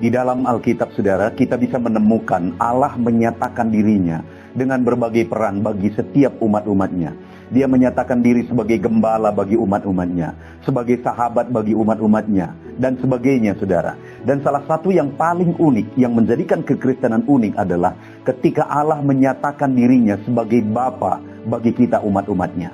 Di dalam Alkitab, saudara, kita bisa menemukan Allah menyatakan dirinya dengan berbagai peran bagi setiap umat-umatnya. Dia menyatakan diri sebagai gembala bagi umat-umatnya, sebagai sahabat bagi umat-umatnya, dan sebagainya, saudara. Dan salah satu yang paling unik, yang menjadikan kekristenan unik adalah ketika Allah menyatakan dirinya sebagai Bapa bagi kita umat-umatnya.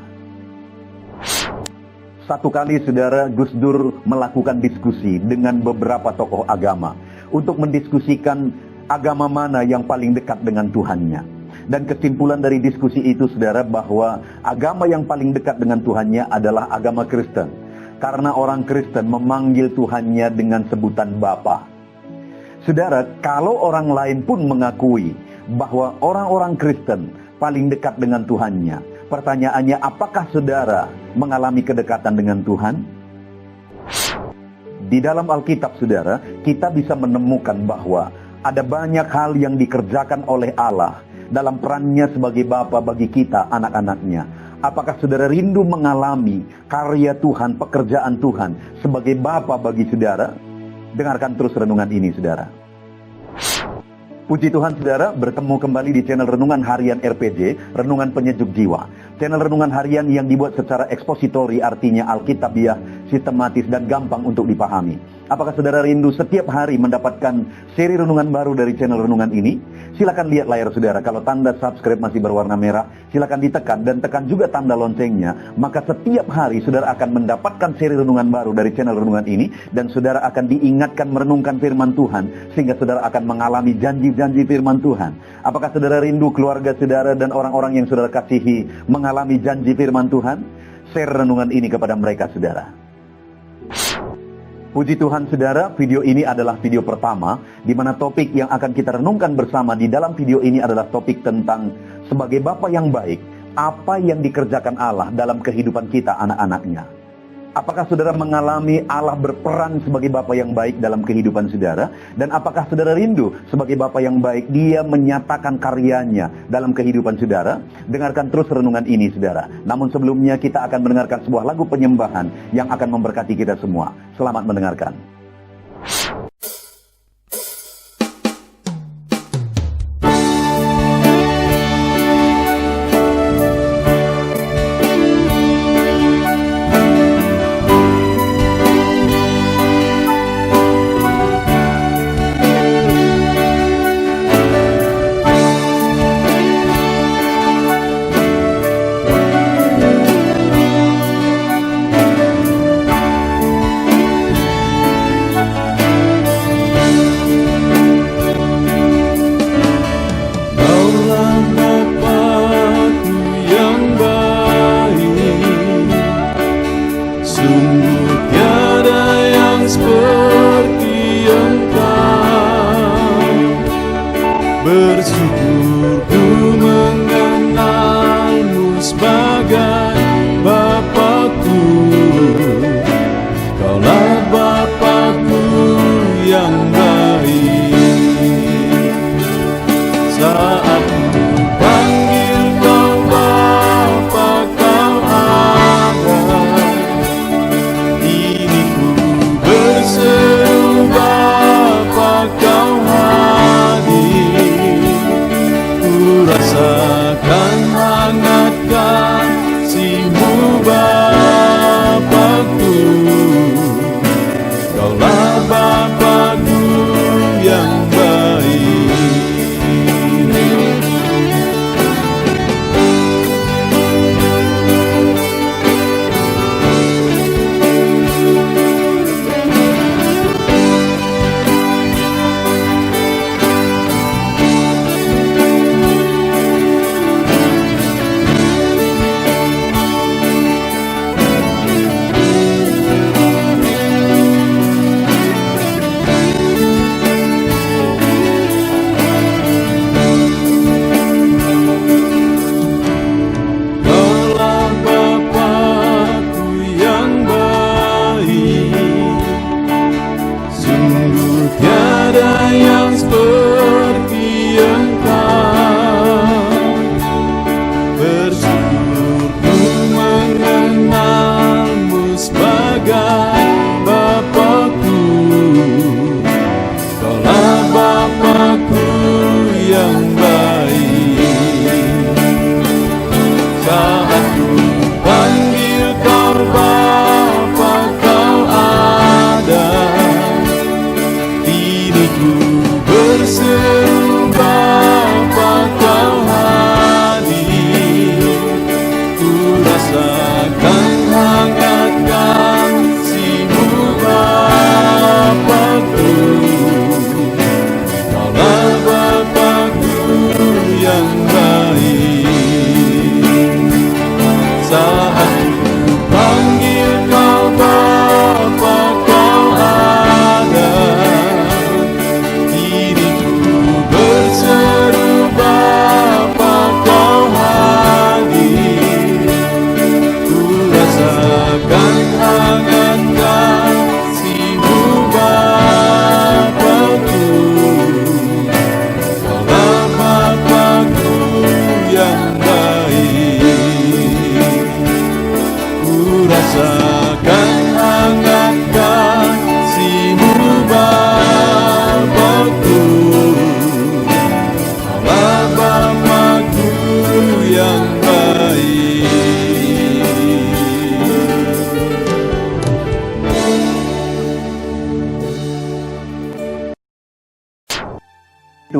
Satu kali, saudara, Gus Dur melakukan diskusi dengan beberapa tokoh agama untuk mendiskusikan agama mana yang paling dekat dengan Tuhannya. Dan kesimpulan dari diskusi itu, saudara, bahwa agama yang paling dekat dengan Tuhannya adalah agama Kristen. Karena orang Kristen memanggil Tuhannya dengan sebutan Bapa. Saudara, kalau orang lain pun mengakui bahwa orang-orang Kristen paling dekat dengan Tuhannya, pertanyaannya, apakah saudara mengalami kedekatan dengan Tuhan? Di dalam Alkitab, saudara, kita bisa menemukan bahwa ada banyak hal yang dikerjakan oleh Allah dalam perannya sebagai Bapa bagi kita, anak-anaknya. Apakah saudara rindu mengalami karya Tuhan, pekerjaan Tuhan sebagai Bapa bagi saudara? Dengarkan terus renungan ini, saudara. Puji Tuhan, saudara, bertemu kembali di channel Renungan Harian RPG, Renungan Penyejuk Jiwa. Channel renungan harian yang dibuat secara ekspositori, artinya alkitabiah, sistematis, dan gampang untuk dipahami. Apakah saudara rindu setiap hari mendapatkan seri renungan baru dari channel renungan ini? Silakan lihat layar saudara. Kalau tanda subscribe masih berwarna merah, silakan ditekan dan tekan juga tanda loncengnya. Maka setiap hari saudara akan mendapatkan seri renungan baru dari channel renungan ini, dan saudara akan diingatkan merenungkan firman Tuhan, sehingga saudara akan mengalami janji-janji firman Tuhan. Apakah saudara rindu keluarga saudara dan orang-orang yang saudara kasihi mengalami janji firman Tuhan? Share renungan ini kepada mereka, saudara. Puji Tuhan, saudara, video ini adalah video pertama di mana topik yang akan kita renungkan bersama di dalam video ini adalah topik tentang sebagai Bapa yang baik, apa yang dikerjakan Allah dalam kehidupan kita, anak-anaknya. Apakah saudara mengalami Allah berperan sebagai Bapa yang baik dalam kehidupan saudara? Dan apakah saudara rindu sebagai Bapa yang baik, Dia menyatakan karyanya dalam kehidupan saudara? Dengarkan terus renungan ini, saudara. Namun sebelumnya kita akan mendengarkan sebuah lagu penyembahan yang akan memberkati kita semua. Selamat mendengarkan. Bersyukur ku mengenalmu sebagai Bapakku. Kaulah Bapakku yang baik. Saat ku panggil kau Bapa, kau ada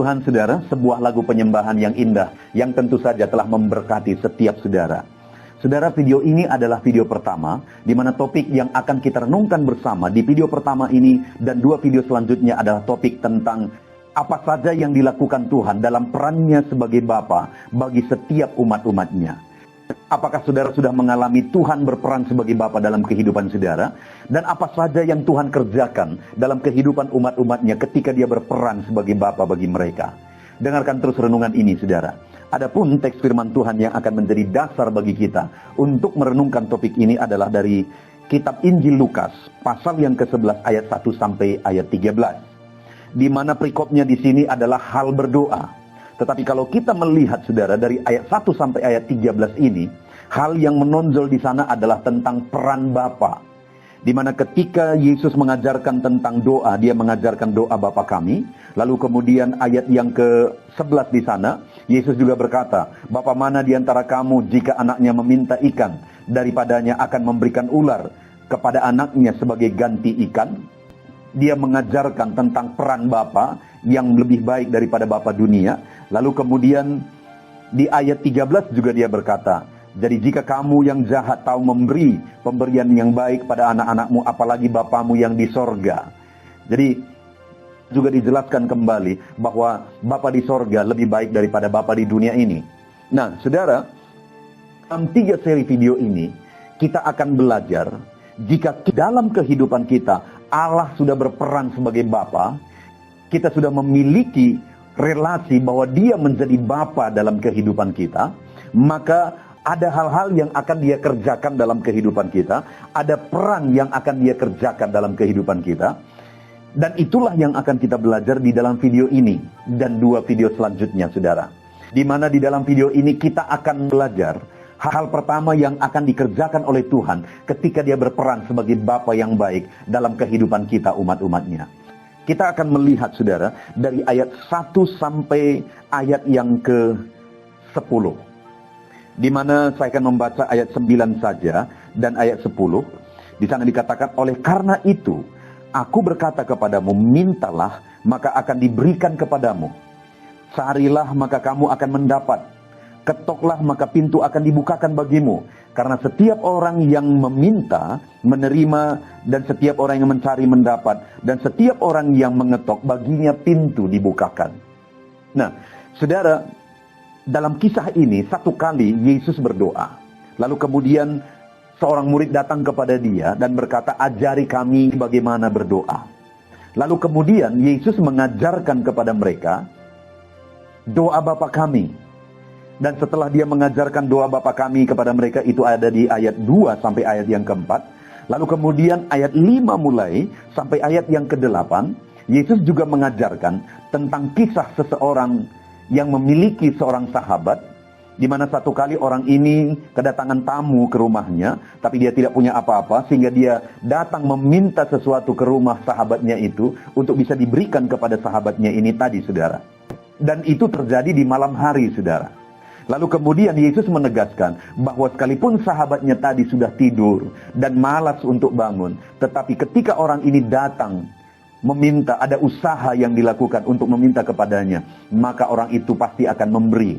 Tuhan, saudara, sebuah lagu penyembahan yang indah, yang tentu saja telah memberkati setiap saudara. Saudara, video ini adalah video pertama, di mana topik yang akan kita renungkan bersama di video pertama ini dan 2 video selanjutnya adalah topik tentang apa saja yang dilakukan Tuhan dalam perannya sebagai Bapa bagi setiap umat-umatnya. Apakah saudara sudah mengalami Tuhan berperan sebagai Bapa dalam kehidupan saudara? Dan apa saja yang Tuhan kerjakan dalam kehidupan umat-umatnya ketika dia berperan sebagai Bapa bagi mereka? Dengarkan terus renungan ini, saudara. Adapun teks firman Tuhan yang akan menjadi dasar bagi kita untuk merenungkan topik ini adalah dari kitab Injil Lukas, pasal yang ke-11 ayat 1 sampai ayat 13. Di mana perikopnya di sini adalah hal berdoa. Tetapi kalau kita melihat, saudara, dari ayat 1 sampai ayat 13 ini, hal yang menonjol di sana adalah tentang peran Bapa. Di mana ketika Yesus mengajarkan tentang doa, dia mengajarkan doa Bapa kami. Lalu kemudian ayat yang ke-11 di sana, Yesus juga berkata, Bapa mana di antara kamu jika anaknya meminta ikan, daripadanya akan memberikan ular kepada anaknya sebagai ganti ikan? Dia mengajarkan tentang peran Bapa yang lebih baik daripada Bapa dunia. Lalu kemudian di ayat 13 juga dia berkata, jadi jika kamu yang jahat tahu memberi pemberian yang baik pada anak-anakmu, apalagi Bapamu yang di sorga. Jadi juga dijelaskan kembali bahwa Bapa di sorga lebih baik daripada Bapa di dunia ini. Nah, saudara, dalam 3 seri video ini kita akan belajar jika dalam kehidupan kita Allah sudah berperan sebagai Bapa, kita sudah memiliki relasi bahwa dia menjadi Bapa dalam kehidupan kita, maka ada hal-hal yang akan dia kerjakan dalam kehidupan kita, ada peran yang akan dia kerjakan dalam kehidupan kita, dan itulah yang akan kita belajar di dalam video ini dan 2 video selanjutnya, saudara. Di mana di dalam video ini kita akan belajar hal pertama yang akan dikerjakan oleh Tuhan ketika dia berperan sebagai Bapa yang baik dalam kehidupan kita umat-umatnya. Kita akan melihat, saudara, dari ayat 1 sampai ayat yang ke-10. Di mana saya akan membaca ayat 9 saja dan ayat 10. Di sana dikatakan, oleh karena itu, aku berkata kepadamu, mintalah, maka akan diberikan kepadamu. Carilah, maka kamu akan mendapat. Ketoklah, maka pintu akan dibukakan bagimu. Karena setiap orang yang meminta, menerima, dan setiap orang yang mencari mendapat, dan setiap orang yang mengetok, baginya pintu dibukakan. Nah, saudara, dalam kisah ini, 1 kali Yesus berdoa. Lalu kemudian seorang murid datang kepada dia dan berkata, ajari kami bagaimana berdoa. Lalu kemudian Yesus mengajarkan kepada mereka doa Bapa kami. Dan setelah dia mengajarkan doa Bapa kami kepada mereka, itu ada di ayat 2 sampai ayat yang ke-4. Lalu kemudian ayat 5 mulai sampai ayat yang ke-8, Yesus juga mengajarkan tentang kisah seseorang yang memiliki seorang sahabat, di mana 1 kali orang ini kedatangan tamu ke rumahnya, tapi dia tidak punya apa-apa, sehingga dia datang meminta sesuatu ke rumah sahabatnya itu untuk bisa diberikan kepada sahabatnya ini tadi, saudara. Dan itu terjadi di malam hari, saudara. Lalu kemudian Yesus menegaskan bahwa sekalipun sahabatnya tadi sudah tidur dan malas untuk bangun, tetapi ketika orang ini datang meminta, ada usaha yang dilakukan untuk meminta kepadanya, maka orang itu pasti akan memberi,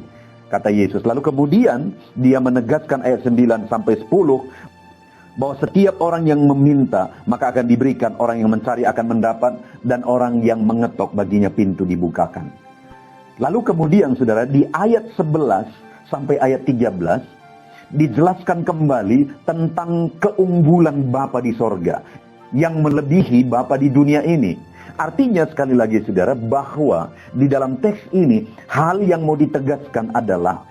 kata Yesus. Lalu kemudian dia menegaskan ayat 9 sampai 10 bahwa setiap orang yang meminta maka akan diberikan, orang yang mencari akan mendapat, dan orang yang mengetok baginya pintu dibukakan. Lalu kemudian, saudara, di ayat 11 sampai ayat 13 dijelaskan kembali tentang keunggulan Bapa di sorga yang melebihi Bapa di dunia ini. Artinya, sekali lagi, saudara, bahwa di dalam teks ini hal yang mau ditegaskan adalah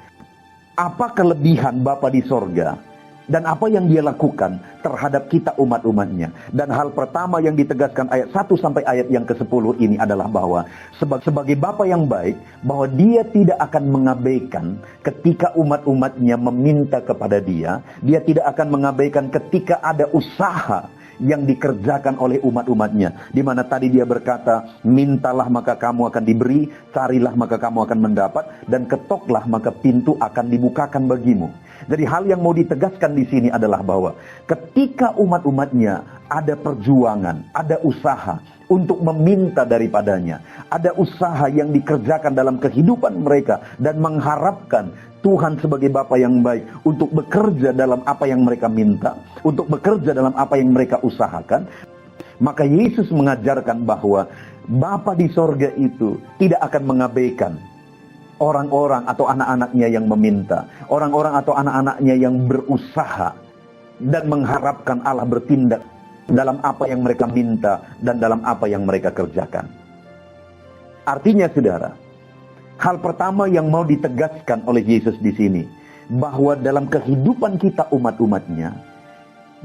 apa kelebihan Bapa di sorga dan apa yang dia lakukan terhadap kita umat-umatnya. Dan hal pertama yang ditegaskan ayat 1 sampai ayat yang ke-10 ini adalah bahwa sebagai Bapa yang baik, bahwa dia tidak akan mengabaikan ketika umat-umatnya meminta kepada dia. Dia tidak akan mengabaikan ketika ada usaha yang dikerjakan oleh umat-umatnya. Di mana tadi dia berkata, mintalah maka kamu akan diberi, carilah maka kamu akan mendapat, dan ketoklah maka pintu akan dibukakan bagimu. Jadi hal yang mau ditegaskan di sini adalah bahwa ketika umat-umatnya ada perjuangan, ada usaha untuk meminta daripadanya. Ada usaha yang dikerjakan dalam kehidupan mereka dan mengharapkan Tuhan sebagai Bapa yang baik untuk bekerja dalam apa yang mereka minta, untuk bekerja dalam apa yang mereka usahakan. Maka Yesus mengajarkan bahwa Bapa di sorga itu tidak akan mengabaikan orang-orang atau anak-anaknya yang meminta, orang-orang atau anak-anaknya yang berusaha dan mengharapkan Allah bertindak dalam apa yang mereka minta dan dalam apa yang mereka kerjakan. Artinya saudara, hal pertama yang mau ditegaskan oleh Yesus di sini, bahwa dalam kehidupan kita umat-umatnya,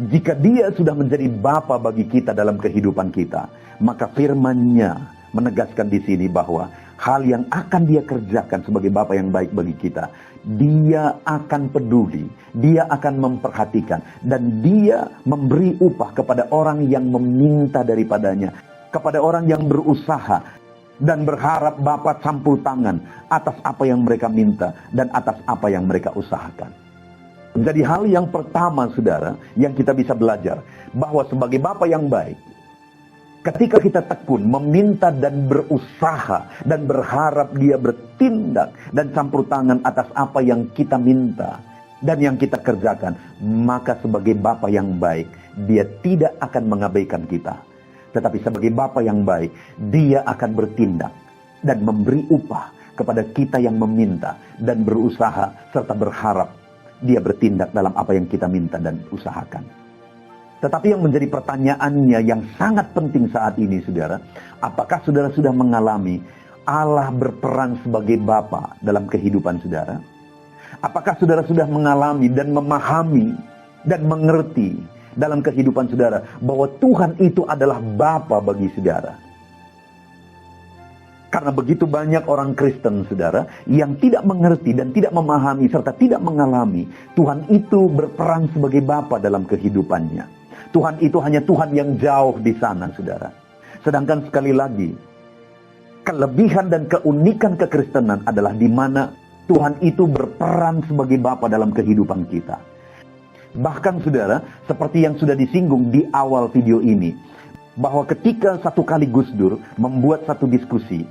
jika dia sudah menjadi Bapa bagi kita dalam kehidupan kita, maka firman-Nya menegaskan di sini bahwa hal yang akan dia kerjakan sebagai Bapa yang baik bagi kita, dia akan peduli, dia akan memperhatikan, dan dia memberi upah kepada orang yang meminta daripadanya, kepada orang yang berusaha dan berharap Bapa campur tangan atas apa yang mereka minta dan atas apa yang mereka usahakan. Jadi hal yang pertama saudara yang kita bisa belajar, bahwa sebagai Bapa yang baik, ketika kita tekun meminta dan berusaha dan berharap dia bertindak dan campur tangan atas apa yang kita minta dan yang kita kerjakan, maka sebagai Bapa yang baik, dia tidak akan mengabaikan kita. Tetapi sebagai Bapa yang baik, dia akan bertindak dan memberi upah kepada kita yang meminta dan berusaha serta berharap dia bertindak dalam apa yang kita minta dan usahakan. Tetapi yang menjadi pertanyaannya yang sangat penting saat ini saudara, apakah saudara sudah mengalami Allah berperan sebagai Bapa dalam kehidupan saudara? Apakah saudara sudah mengalami dan memahami dan mengerti dalam kehidupan saudara bahwa Tuhan itu adalah Bapa bagi saudara? Karena begitu banyak orang Kristen saudara yang tidak mengerti dan tidak memahami serta tidak mengalami Tuhan itu berperan sebagai Bapa dalam kehidupannya. Tuhan itu hanya Tuhan yang jauh di sana, saudara. Sedangkan sekali lagi, kelebihan dan keunikan kekristenan adalah di mana Tuhan itu berperan sebagai Bapa dalam kehidupan kita. Bahkan, saudara, seperti yang sudah disinggung di awal video ini, bahwa ketika satu kali Gus Dur membuat satu diskusi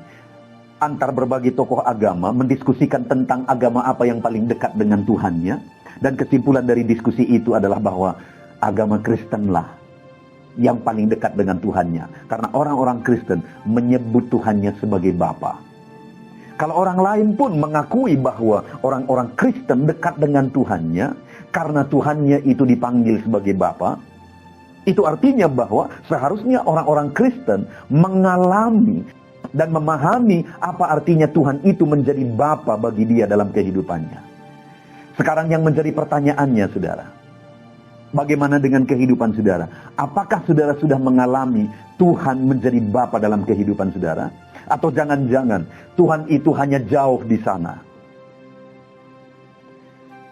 antar berbagai tokoh agama, mendiskusikan tentang agama apa yang paling dekat dengan Tuhannya, dan kesimpulan dari diskusi itu adalah bahwa agama Kristenlah yang paling dekat dengan Tuhannya. Karena orang-orang Kristen menyebut Tuhannya sebagai Bapa. Kalau orang lain pun mengakui bahwa orang-orang Kristen dekat dengan Tuhannya, karena Tuhannya itu dipanggil sebagai Bapa, itu artinya bahwa seharusnya orang-orang Kristen mengalami dan memahami apa artinya Tuhan itu menjadi Bapa bagi dia dalam kehidupannya. Sekarang yang menjadi pertanyaannya saudara, bagaimana dengan kehidupan saudara? Apakah saudara sudah mengalami Tuhan menjadi Bapa dalam kehidupan saudara? Atau jangan-jangan Tuhan itu hanya jauh di sana?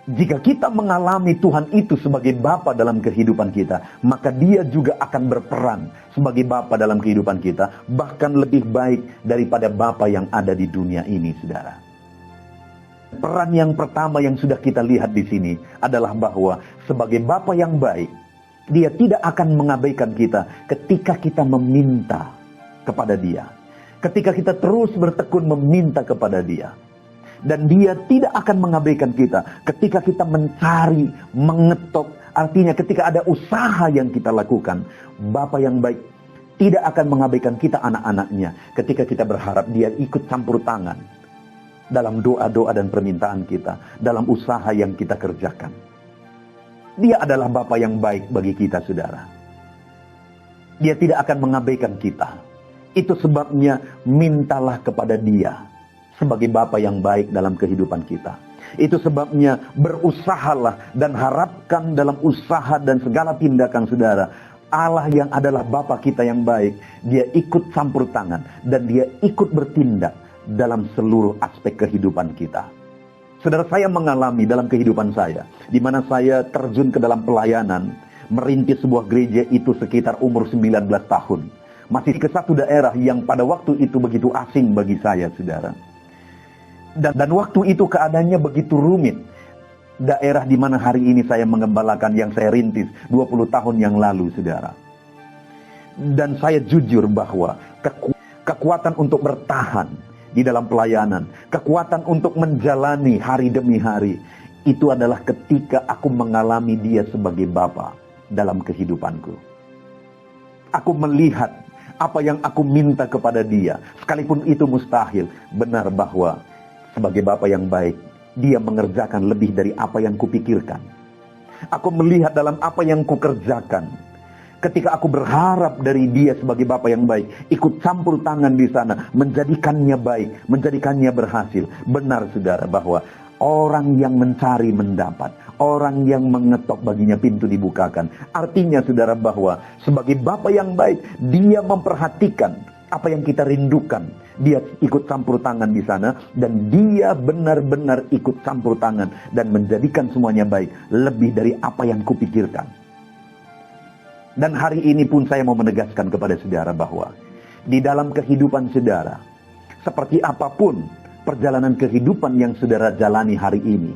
Jika kita mengalami Tuhan itu sebagai Bapa dalam kehidupan kita, maka dia juga akan berperan sebagai Bapa dalam kehidupan kita, bahkan lebih baik daripada Bapa yang ada di dunia ini, saudara. Peran yang pertama yang sudah kita lihat di sini adalah bahwa sebagai Bapa yang baik, dia tidak akan mengabaikan kita ketika kita meminta kepada dia. Ketika kita terus bertekun meminta kepada dia. Dan dia tidak akan mengabaikan kita ketika kita mencari, mengetok. Artinya ketika ada usaha yang kita lakukan, Bapa yang baik tidak akan mengabaikan kita anak-anaknya ketika kita berharap dia ikut campur tangan dalam doa-doa dan permintaan kita, dalam usaha yang kita kerjakan. Dia adalah Bapa yang baik bagi kita, saudara. Dia tidak akan mengabaikan kita. Itu sebabnya mintalah kepada dia sebagai Bapa yang baik dalam kehidupan kita. Itu sebabnya berusahalah dan harapkan dalam usaha dan segala tindakan saudara, Allah yang adalah Bapa kita yang baik, dia ikut campur tangan dan dia ikut bertindak dalam seluruh aspek kehidupan kita. Saudara, saya mengalami dalam kehidupan saya, di mana saya terjun ke dalam pelayanan, merintis sebuah gereja itu sekitar umur 19 tahun. Masih ke satu daerah yang pada waktu itu begitu asing bagi saya, saudara. Dan waktu itu keadaannya begitu rumit. Daerah di mana hari ini saya mengembalakan yang saya rintis 20 tahun yang lalu, saudara. Dan saya jujur bahwa kekuatan untuk bertahan di dalam pelayanan, kekuatan untuk menjalani hari demi hari, itu adalah ketika aku mengalami Dia sebagai Bapa dalam kehidupanku. Aku melihat apa yang aku minta kepada Dia, sekalipun itu mustahil. Benar bahwa sebagai Bapa yang baik, Dia mengerjakan lebih dari apa yang kupikirkan. Aku melihat dalam apa yang kukerjakan. Ketika aku berharap dari Dia sebagai Bapa yang baik, ikut campur tangan di sana, menjadikannya baik, menjadikannya berhasil. Benar saudara bahwa orang yang mencari mendapat, orang yang mengetok baginya pintu dibukakan. Artinya saudara bahwa sebagai Bapa yang baik, Dia memperhatikan apa yang kita rindukan. Dia ikut campur tangan di sana, dan Dia benar-benar ikut campur tangan dan menjadikan semuanya baik, lebih dari apa yang kupikirkan. Dan hari ini pun saya mau menegaskan kepada saudara bahwa di dalam kehidupan saudara, seperti apapun perjalanan kehidupan yang saudara jalani hari ini,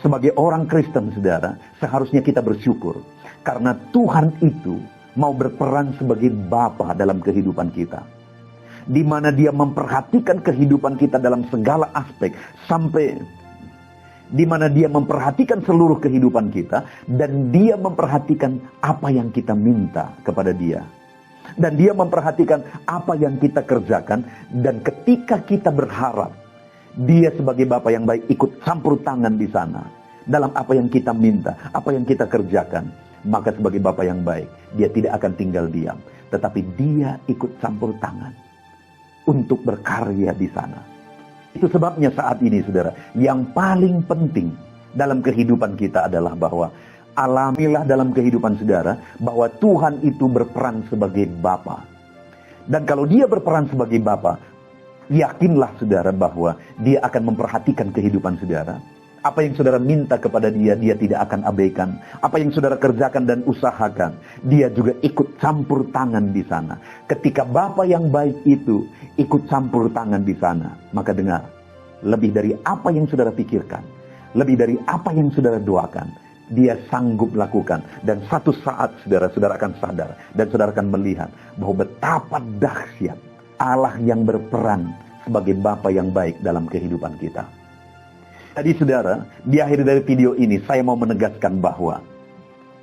sebagai orang Kristen saudara, seharusnya kita bersyukur karena Tuhan itu mau berperan sebagai Bapa dalam kehidupan kita, di mana Dia memperhatikan kehidupan kita dalam segala aspek, sampai di mana Dia memperhatikan seluruh kehidupan kita, dan Dia memperhatikan apa yang kita minta kepada Dia, dan Dia memperhatikan apa yang kita kerjakan. Dan ketika kita berharap Dia sebagai Bapa yang baik ikut campur tangan di sana dalam apa yang kita minta, apa yang kita kerjakan, maka sebagai Bapa yang baik, Dia tidak akan tinggal diam, tetapi Dia ikut campur tangan untuk berkarya di sana. Itu sebabnya saat ini saudara, yang paling penting dalam kehidupan kita adalah bahwa alamilah dalam kehidupan saudara bahwa Tuhan itu berperan sebagai Bapa. Dan kalau Dia berperan sebagai Bapa, yakinlah saudara bahwa Dia akan memperhatikan kehidupan saudara. Apa yang saudara minta kepada Dia, Dia tidak akan abaikan. Apa yang saudara kerjakan dan usahakan, Dia juga ikut campur tangan di sana. Ketika Bapa yang baik itu ikut campur tangan di sana, maka dengar, lebih dari apa yang saudara pikirkan, lebih dari apa yang saudara doakan, Dia sanggup lakukan. Dan satu saat saudara akan sadar, dan saudara akan melihat bahwa betapa dahsyat Allah yang berperan sebagai Bapa yang baik dalam kehidupan kita. Jadi saudara, di akhir dari video ini saya mau menegaskan bahwa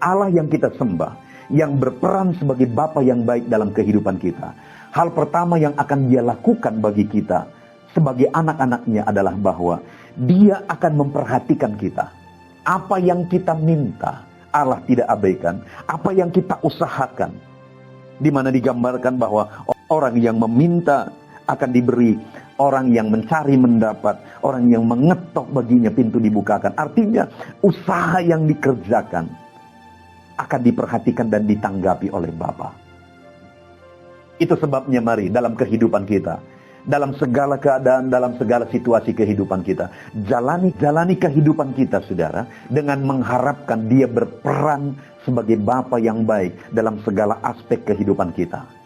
Allah yang kita sembah, yang berperan sebagai Bapa yang baik dalam kehidupan kita, hal pertama yang akan Dia lakukan bagi kita sebagai anak-anaknya adalah bahwa Dia akan memperhatikan kita. Apa yang kita minta, Allah tidak abaikan. Apa yang kita usahakan, di mana digambarkan bahwa orang yang meminta akan diberi, orang yang mencari mendapat, orang yang mengetok baginya pintu dibukakan. Artinya usaha yang dikerjakan akan diperhatikan dan ditanggapi oleh Bapa. Itu sebabnya mari dalam kehidupan kita, dalam segala keadaan, dalam segala situasi kehidupan kita, jalani kehidupan kita saudara, dengan mengharapkan Dia berperan sebagai Bapa yang baik dalam segala aspek kehidupan kita.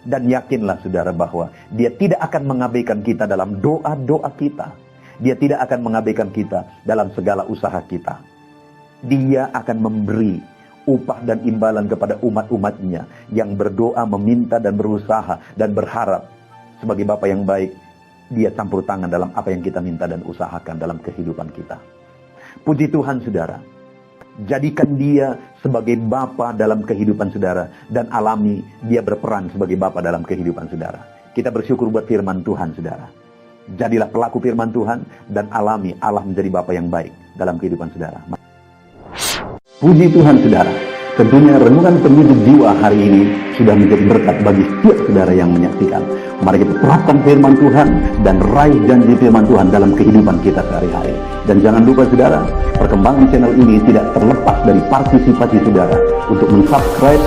Dan yakinlah saudara bahwa Dia tidak akan mengabaikan kita dalam doa-doa kita. Dia tidak akan mengabaikan kita dalam segala usaha kita. Dia akan memberi upah dan imbalan kepada umat-umatnya yang berdoa, meminta dan berusaha dan berharap sebagai Bapa yang baik. Dia campur tangan dalam apa yang kita minta dan usahakan dalam kehidupan kita. Puji Tuhan saudara. Jadikan Dia sebagai Bapa dalam kehidupan saudara, dan alami Dia berperan sebagai Bapa dalam kehidupan saudara. Kita bersyukur buat firman Tuhan saudara. Jadilah pelaku firman Tuhan dan alami Allah menjadi Bapa yang baik dalam kehidupan saudara. Puji Tuhan saudara. Tentunya renungan pendidik jiwa hari ini sudah menjadi berkat bagi setiap saudara yang menyaksikan. Mari kita terapkan firman Tuhan dan raih janji firman Tuhan dalam kehidupan kita sehari-hari. Dan jangan lupa saudara, perkembangan channel ini tidak terlepas dari partisipasi saudara untuk mensubscribe,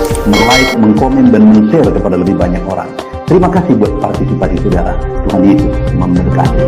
like, mengkomen, dan men-share kepada lebih banyak orang. Terima kasih buat partisipasi saudara. Tuhan Yesus memberkati.